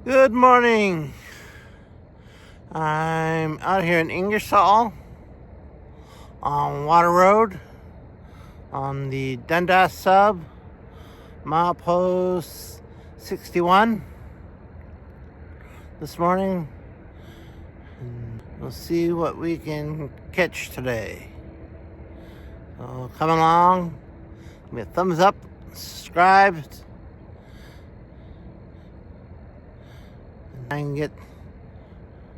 Good morning. I'm out here in Ingersoll on Water Road on the Dundas sub, milepost 61 this morning. And we'll see what we can catch today. So come along, give me a thumbs up, subscribe, and I can get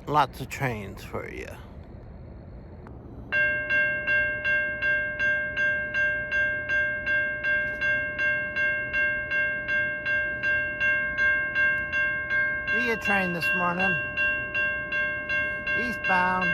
lots of trains for you. See a train this morning, eastbound.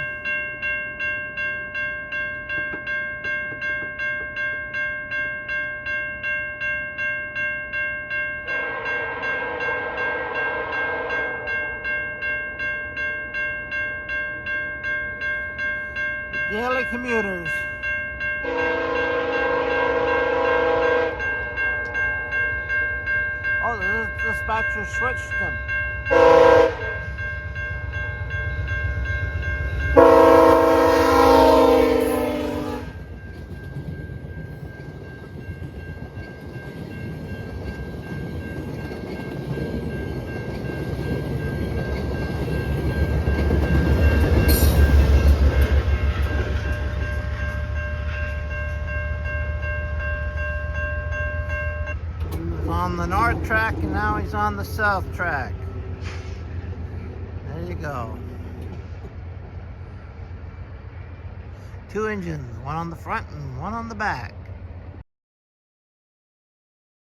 Daily commuters. Oh, the dispatcher switched them. On the north track, and now he's on the south track. There you go. 2 engines, one on the front and one on the back.